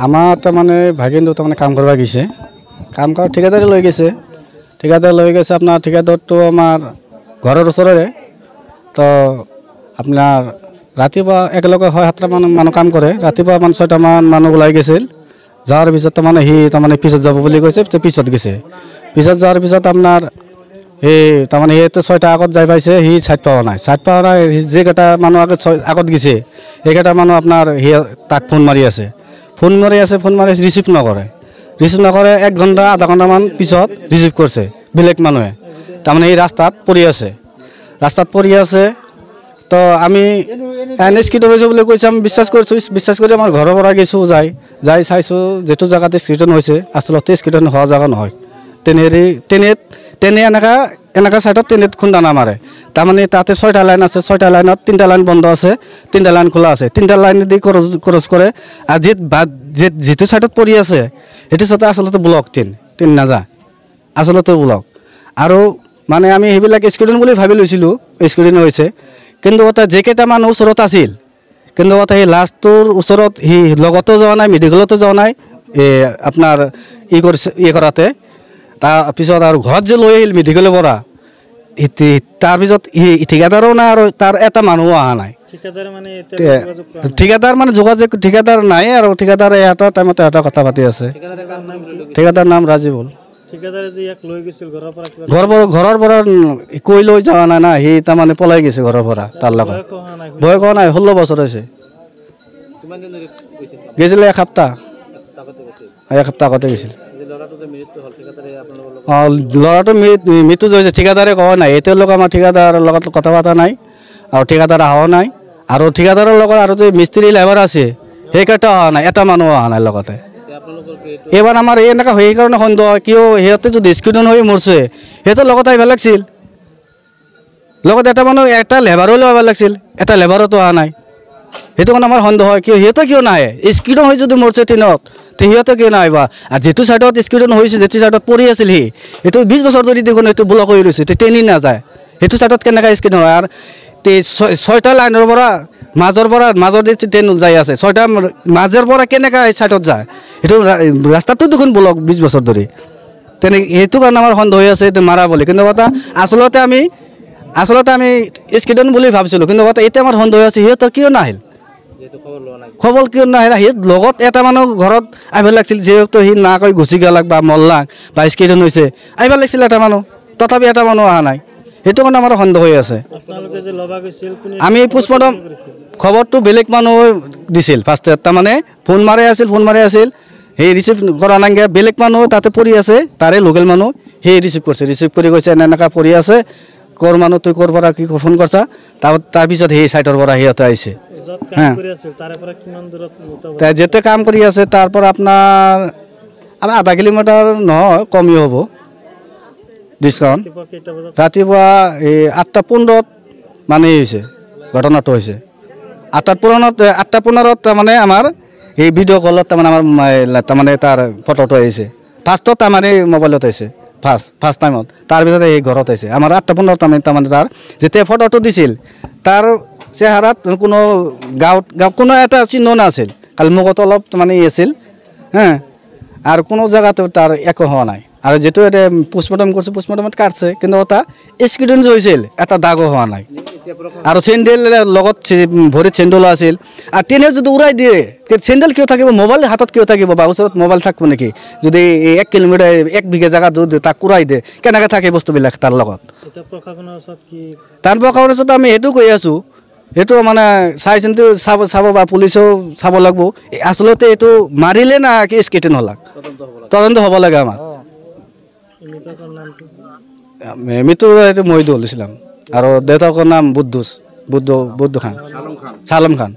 আমাৰ তাৰমানে ভাগিনটো তাৰমানে কাম কৰিব গৈছে, কাম কৰা ঠিকাদাৰে লৈ গৈছে, আপোনাৰ ঠিকাদাৰটো আমাৰ ঘৰৰ ওচৰৰে। তো আপোনাৰ ৰাতিপুৱা একেলগে 6-7টা মানুহ কাম কৰে, ৰাতিপুৱা 6টামান মানুহ ওলাই গৈছিল, যোৱাৰ পিছত তাৰমানে সি তাৰমানে পিছত যাব বুলি কৈছে, পিছত গৈছে, পিছত যোৱাৰ পিছত আপোনাৰ সেই তাৰমানে সিহঁতে 6টা আগত যাই পাইছে, সি চাইড পোৱা নাই, যিকেইটা মানুহ আগত গৈছে সেইকেইটা মানুহ আপোনাৰ সি তাক ফোন মাৰি আছে, ৰিচিভ নকৰে, 1 ঘণ্টা আধা ঘণ্টামান পিছত ৰিচিভ কৰিছে বেলেগ মানুহে, তাৰমানে এই ৰাস্তাত পৰি আছে। তো আমি এনে স্কিড হৈছে বুলি কৈছে, আমি বিশ্বাস কৰি আমাৰ ঘৰৰ পৰা গৈছোঁ, যাই চাইছোঁ যিটো জেগাতে স্কিডন হৈছে আচলতে স্কিডন হোৱা জেগা নহয়, তেনে এনেকা চাইডত টেনেট খুন্দা নামাৰে, তাৰমানে তাতে 6টা লাইন আছে, 6টা লাইনত 3টা লাইন বন্ধ আছে, 3টা লাইন খোলা আছে, 3টা লাইন দি ক্ৰছ কৰে, আৰু যিটো চাইডত পৰি আছে সেইটো চাইডে আচলতে ব্লক ট্ৰেইন নাযায়, আচলতে ব্লক। আৰু মানে আমি সেইবিলাক স্কিডন বুলি ভাবি লৈছিলোঁ, স্কিডন হৈছে, কিন্তু যিকেইটা মানুহ ওচৰত আছিল, কিন্তু সেই লাষ্টটোৰ ওচৰত সি লগতো যোৱা নাই, মেডিকেলতো যোৱা নাই, আপোনাৰ কৰাতে, তাৰপিছত আৰু ঘৰত যে লৈ আহিল মেডিকেলৰ পৰা, তাৰপিছত ঠিকাদাৰো নাই আৰু তাৰ এটা মানুহো অহা নাই, ঠিকাদাৰ নাই, আৰু ঠিকাদাৰে এটা টাইমতে এটা কথা পাতি আছে, ঠিকাদাৰ নাম ৰাজীৱল। ঘৰৰ পৰা কৈ লৈ যোৱা নাই না, সি তাৰমানে পলাই গৈছে ঘৰৰ পৰা, তাৰ লগত ভয় কৰা নাই, 16 বছৰ হৈছে, গৈছিলে 1 সপ্তাহ আগতে গৈছিল। ল'ৰাটো মৃত্যু হৈছে, ঠিকাদাৰে কোৱা নাই, এতিয়ালৈকে আমাৰ ঠিকাদাৰৰ লগত কথা পতা নাই, আৰু ঠিকাদাৰ অহাও নাই, আৰু ঠিকাদাৰৰ লগত আৰু যে মিস্ত্ৰী লেবাৰ আছে সেইকেইটা অহা নাই, এটা মানুহ অহা নাই লগতে। এইবাৰ আমাৰ এনেকুৱা সেইকাৰণে সন্দেহ হয়, কিয় সিহঁতে যদি স্কিডন হৈ মৰছে সিহঁতৰ লগত আহিব লাগিছিল, লগত এটা লেবাৰো ল'ব লাগিছিল, এটা লেবাৰতো অহা নাই, সেইটো কাৰণে আমাৰ সন্দেহ হয়, সিহঁতে কিয় নাহে, স্কিডন হৈ যদি মৰছে ট্ৰেইনত সিহঁতে কিয় নাহিব, আৰু যিটো চাইডত স্কিডন হৈছে, যিটো চাইডত পৰি আছিল সি, সেইটো 20 বছৰ ধৰি দেখোন সেইটো ব্লক হৈ ৰৈছে, ট্ৰেইনেই নাযায়, সেইটো চাইডত কেনেকৈ স্কিডন হয়, আৰু 6টা লাইনৰ পৰা মাজৰ দি ট্ৰেইন যাই আছে, 6টা মাজৰ পৰা কেনেকৈ চাইডত যায়, সেইটো ৰাস্তাটো দেখোন ব্লক 20 বছৰ ধৰি, সেইটো কাৰণে আমাৰ সন্দেহ হৈ আছে এইটো মাৰা বুলি, কিন্তু আচলতে আমি স্কিডন বুলি ভাবিছিলোঁ, কিন্তু এতিয়া আমাৰ সন্দেহ হৈ আছে সিহঁতৰ কিয় নাহিল, খবৰ কিয় নাহিল, সি লগত এটা মানুহ ঘৰত আহিব লাগিছিল, যিহেতু সি না কৈ গুচি গেলাক বা মল্লাক বা স্কিডন হৈছে, আহিব লাগিছিল এটা মানুহ, তথাপি এটা মানুহ অহা নাই, সেইটো কাৰণে আমাৰ সন্দেহ হৈ আছে। আমি পোষ্টমৰ্টম খবৰটো বেলেগ মানুহ দিছিল, ফাৰ্ষ্টত তাৰমানে ফোন মাৰি আছিল, সেই ৰিচিভ কৰা নাই, বেলেগ মানুহ তাতে পৰি আছে, তাৰে লোকেল মানুহ সেই ৰিচিভ কৰি কৈছে এনেকুৱা পৰি আছে, ক'ৰ মানুহ তুই ক'ৰ পৰা কি ফোন কৰিছা, তাৰপিছত সেই চাইডৰ পৰা সিহঁতে আহিছে, যেতে কাম কৰি আছে তাৰ পৰা আপোনাৰ আধা কিলোমিটাৰ নহয়, কমেই হ'ব ডিছকাউণ্ট। ৰাতিপুৱা 8:15 মানে হৈছে ঘটনাটো হৈছে, 8:15 তাৰমানে আমাৰ এই ভিডিঅ' কলত তাৰমানে তাৰ ফটোটো আহিছে, ফাৰ্ষ্টত তাৰমানে মোবাইলত আহিছে, ফাৰ্ষ্ট টাইমত, তাৰপিছত এই ঘৰত আহিছে আমাৰ 8:15 তাৰমানে তাৰ যেতিয়া ফটোটো দিছিল তাৰ চেহাৰাত কোনো গাঁৱত কোনো এটা চিহ্ন নাছিল, খালি মুখত অলপ তাৰমানে আছিল, আৰু কোনো জেগাতো তাৰ একো হোৱা নাই, আৰু যিটো এতিয়া পোষ্টমৰ্টম কৰিছে, পোষ্টমৰ্টমত কাটছে, কিন্তু এটা এক্সিডেণ্ট হৈছিল, এটা দাগো হোৱা নাই, আৰু চেণ্ডেল লগত ভৰিত চেণ্ডেলো আছিল, আৰু ট্ৰেইনে যদি উৰাই দিয়ে চেণ্ডেল কিয় থাকিব, মোবাইল হাতত কিয় থাকিব, বা ওচৰত মোবাইল থাকিব নেকি, যদি 1 কিলোমিটাৰ 1 বিঘা জেগা যদি তাক উৰাই দিয়ে কেনেকৈ থাকে বস্তুবিলাক তাৰ লগত, তাৰ প্ৰশাসনৰ ওচৰত আমি সেইটো কৈ আছোঁ, সেইটো মানে চাই চিন্তি চাব বা পুলিচেও চাব লাগিব, আচলতে এইটো মাৰিলে না কি স্কিডন হ'লাক, তদন্ত হ'ব লাগে আমাৰ। মৃত্যু এইটো মহিদুল ইছলাম, আৰু দেউতাকৰ নাম বুদ্ধ খান, চালম খান।